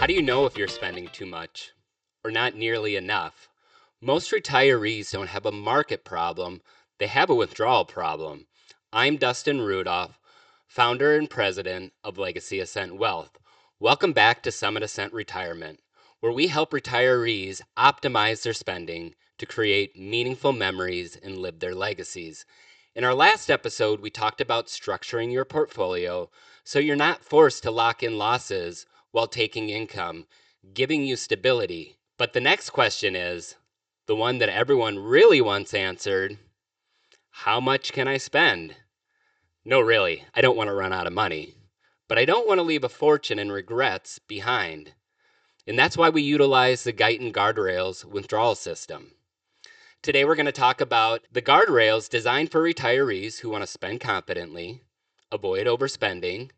How do you know if you're spending too much or not nearly enough? Most retirees don't have a market problem, they have a withdrawal problem. I'm Dustin Rudolph, founder and president of Legacy Ascent Wealth. Welcome back to Summit Ascent Retirement, where we help retirees optimize their spending to create meaningful memories and live their legacies. In our last episode, we talked about structuring your portfolio so you're not forced to lock in losses while taking income, giving you stability. But the next question is the one that everyone really wants answered: how much can I spend? No, really, I don't want to run out of money, but I don't want to leave a fortune and regrets behind. And that's why we utilize the Guyton Guardrails withdrawal system. Today, we're going to talk about the guardrails designed for retirees who want to spend confidently, avoid overspending,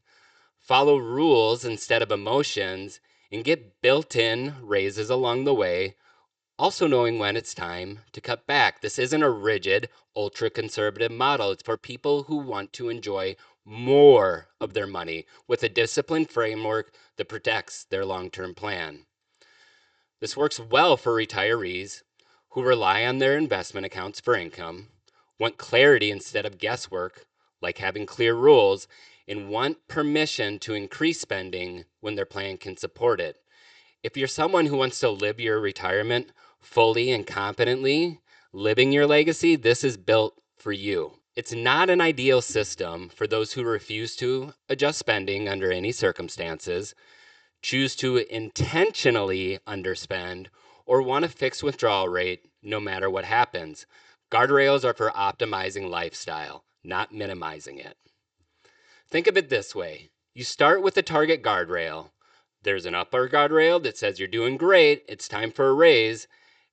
follow rules instead of emotions, and get built-in raises along the way, also knowing when it's time to cut back. This isn't a rigid, ultra-conservative model. It's for people who want to enjoy more of their money with a disciplined framework that protects their long-term plan. This works well for retirees who rely on their investment accounts for income, want clarity instead of guesswork, like having clear rules, and want permission to increase spending when their plan can support it. If you're someone who wants to live your retirement fully and confidently, living your legacy, this is built for you. It's not an ideal system for those who refuse to adjust spending under any circumstances, choose to intentionally underspend, or want a fixed withdrawal rate no matter what happens. Guardrails are for optimizing lifestyle, not minimizing it. Think of it this way. You start with a target guardrail. There's an upper guardrail that says you're doing great, it's time for a raise,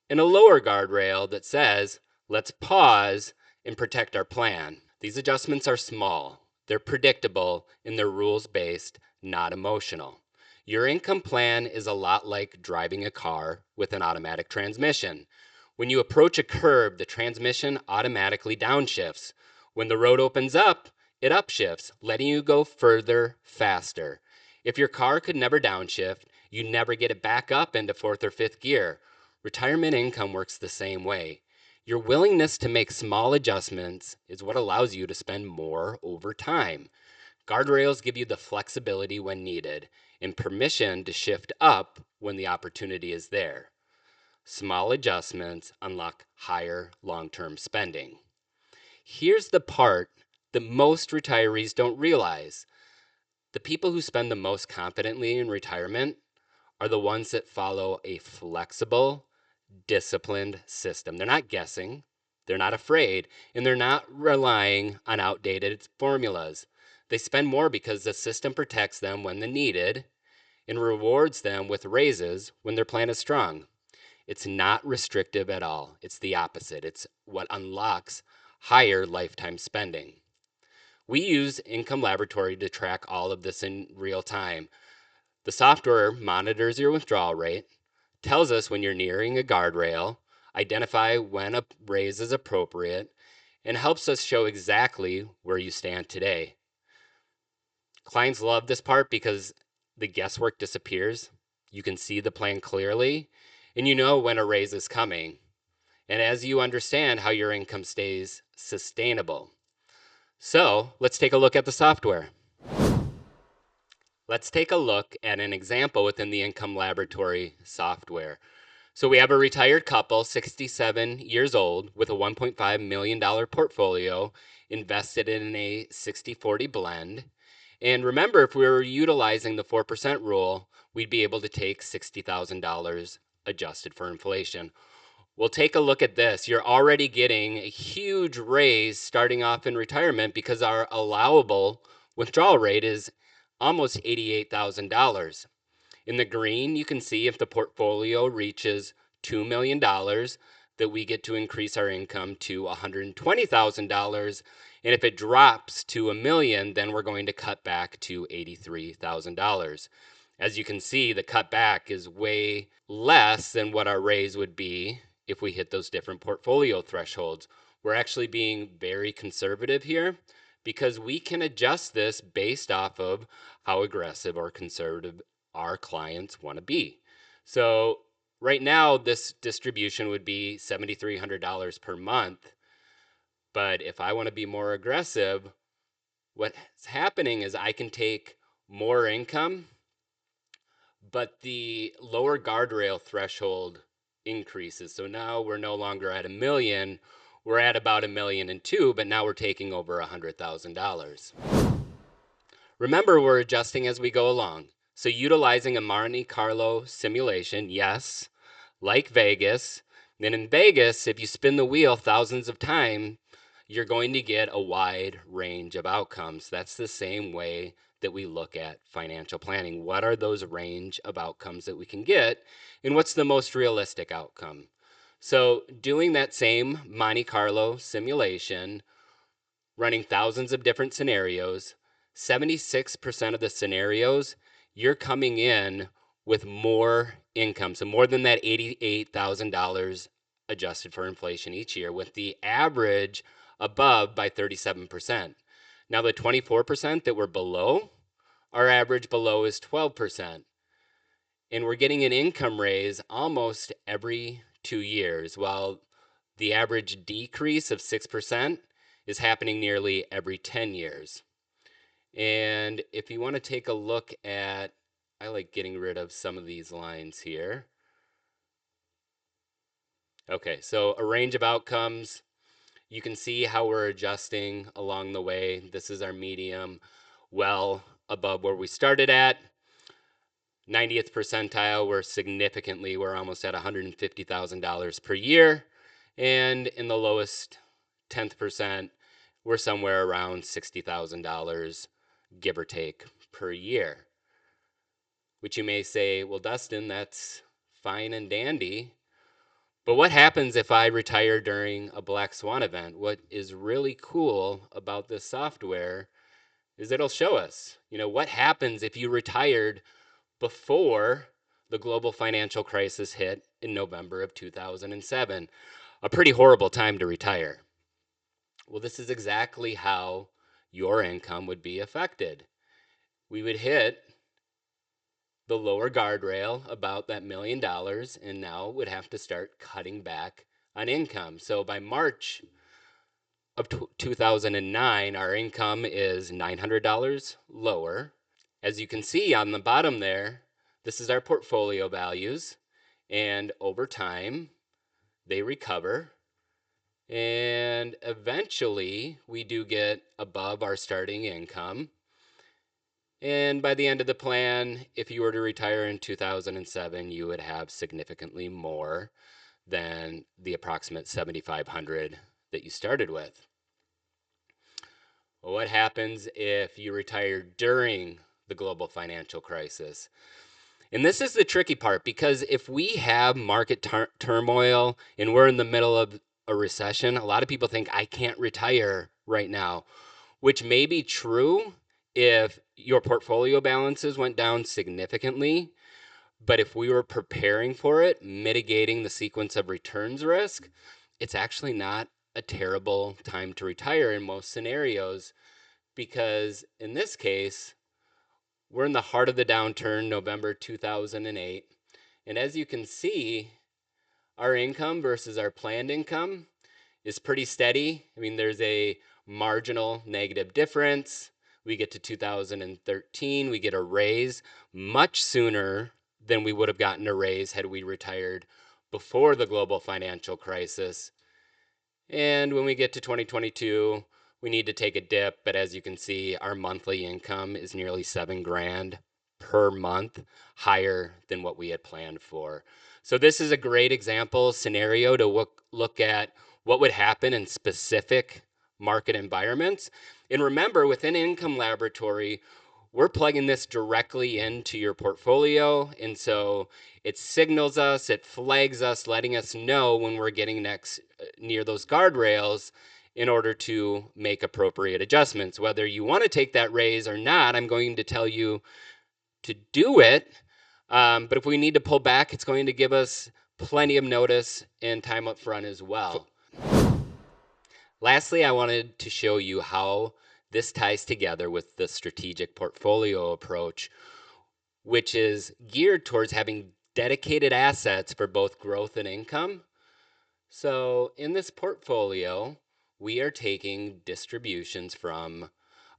and a lower guardrail that says, let's pause and protect our plan. These adjustments are small, they're predictable, and they're rules-based, not emotional. Your income plan is a lot like driving a car with an automatic transmission. When you approach a curve, the transmission automatically downshifts. When the road opens up, it upshifts, letting you go further, faster. If your car could never downshift, you never get it back up into fourth or fifth gear. Retirement income works the same way. Your willingness to make small adjustments is what allows you to spend more over time. Guardrails give you the flexibility when needed and permission to shift up when the opportunity is there. Small adjustments unlock higher long-term spending. Here's the part that most retirees don't realize. The people who spend the most confidently in retirement are the ones that follow a flexible, disciplined system. They're not guessing, they're not afraid, and they're not relying on outdated formulas. They spend more because the system protects them when they're needed and rewards them with raises when their plan is strong. It's not restrictive at all. It's the opposite. It's what unlocks higher lifetime spending. We use Income Laboratory to track all of this in real time. The software monitors your withdrawal rate, tells us when you're nearing a guardrail, identify when a raise is appropriate, and helps us show exactly where you stand today. Clients love this part because the guesswork disappears. You can see the plan clearly, and you know when a raise is coming. And as you understand how your income stays sustainable. So let's take a look at the software. Let's take a look at an example within the Income Laboratory software. So we have a retired couple, 67 years old, with a $1.5 million portfolio invested in a 60-40 blend. And remember, if we were utilizing the 4% rule, we'd be able to take $60,000 adjusted for inflation. Well, take a look at this. You're already getting a huge raise starting off in retirement because our allowable withdrawal rate is almost $88,000. In the green, you can see if the portfolio reaches $2 million, that we get to increase our income to $120,000. And if it drops to $1 million, then we're going to cut back to $83,000. As you can see, the cutback is way less than what our raise would be if we hit those different portfolio thresholds. We're actually being very conservative here because we can adjust this based off of how aggressive or conservative our clients want to be. So right now, this distribution would be $7,300 per month. But if I want to be more aggressive, what's happening is I can take more income, but the lower guardrail threshold increases. So now we're no longer at $1 million. We're at about $1.2 million, but now we're taking over $100,000. Remember, we're adjusting as we go along. So utilizing a Monte Carlo simulation, yes, like Vegas. Then in Vegas, if you spin the wheel thousands of times, you're going to get a wide range of outcomes. That's the same way that we look at financial planning. What are those range of outcomes that we can get, and what's the most realistic outcome? So doing that same Monte Carlo simulation, running thousands of different scenarios, 76% of the scenarios, you're coming in with more income. So more than that $88,000 adjusted for inflation each year, with the average above by 37%. Now the 24% that were below, our average below is 12%. And we're getting an income raise almost every 2 years, while the average decrease of 6% is happening nearly every 10 years. And if you want to take a look at, I like getting rid of some of these lines here. Okay, so a range of outcomes. You can see how we're adjusting along the way. This is our medium, well above where we started at. 90th percentile, we're almost at $150,000 per year. And in the lowest 10th percent, we're somewhere around $60,000, give or take, per year. Which you may say, well, Dustin, that's fine and dandy. But what happens if I retire during a black swan event? What is really cool about this software is it'll show us, what happens if you retired before the global financial crisis hit in November of 2007. A pretty horrible time to retire. Well, this is exactly how your income would be affected. We would hit the lower guardrail, about that $1 million, and now would have to start cutting back on income. So by March of 2009, our income is $900 lower. As you can see on the bottom there, this is our portfolio values, and over time, they recover. And eventually, we do get above our starting income. And by the end of the plan, if you were to retire in 2007, you would have significantly more than the approximate $7,500 that you started with. Well, what happens if you retire during the global financial crisis? And this is the tricky part, because if we have market turmoil and we're in the middle of a recession, a lot of people think I can't retire right now, which may be true if your portfolio balances went down significantly. But if we were preparing for it, mitigating the sequence of returns risk, it's actually not a terrible time to retire in most scenarios, because in this case, we're in the heart of the downturn, November 2008. And as you can see, our income versus our planned income is pretty steady. I mean, there's a marginal negative difference. We get to 2013, we get a raise much sooner than we would have gotten a raise had we retired before the global financial crisis. And when we get to 2022, we need to take a dip, but as you can see, our monthly income is nearly $7,000 per month, higher than what we had planned for. So this is a great example scenario to look at what would happen in specific market environments. And remember, within Income Laboratory, we're plugging this directly into your portfolio. And so it signals us, it flags us, letting us know when we're getting near those guardrails in order to make appropriate adjustments. Whether you want to take that raise or not, I'm going to tell you to do it. But if we need to pull back, it's going to give us plenty of notice and time up front as well. Lastly, I wanted to show you how this ties together with the strategic portfolio approach. which is geared towards having dedicated assets for both growth and income. So in this portfolio, we are taking distributions from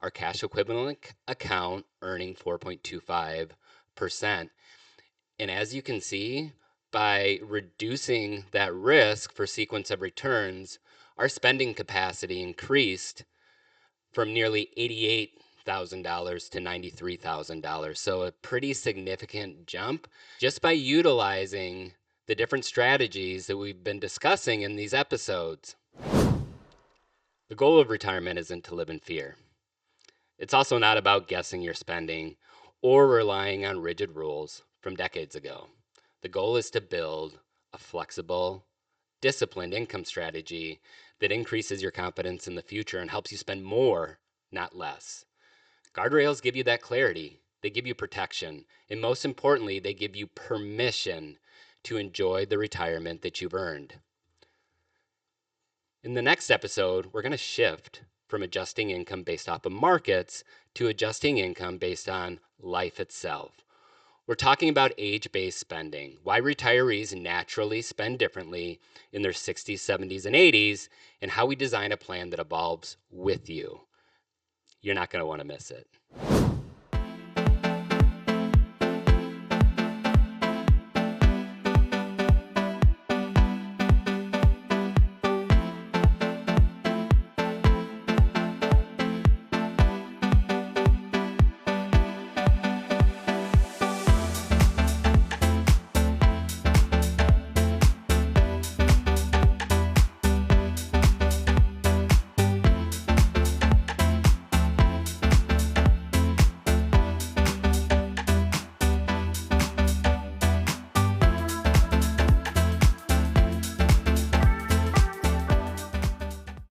our cash equivalent account earning 4.25%. And as you can see, by reducing that risk for sequence of returns, our spending capacity increased from nearly $88,000 to $93,000. So a pretty significant jump just by utilizing the different strategies that we've been discussing in these episodes. The goal of retirement isn't to live in fear. It's also not about guessing your spending or relying on rigid rules from decades ago. The goal is to build a flexible, disciplined income strategy that increases your confidence in the future and helps you spend more, not less. Guardrails give you that clarity. They give you protection. And most importantly, they give you permission to enjoy the retirement that you've earned. In the next episode, we're going to shift from adjusting income based off of markets to adjusting income based on life itself. We're talking about age-based spending, why retirees naturally spend differently in their 60s, 70s, and 80s, and how we design a plan that evolves with you. You're not going to want to miss it.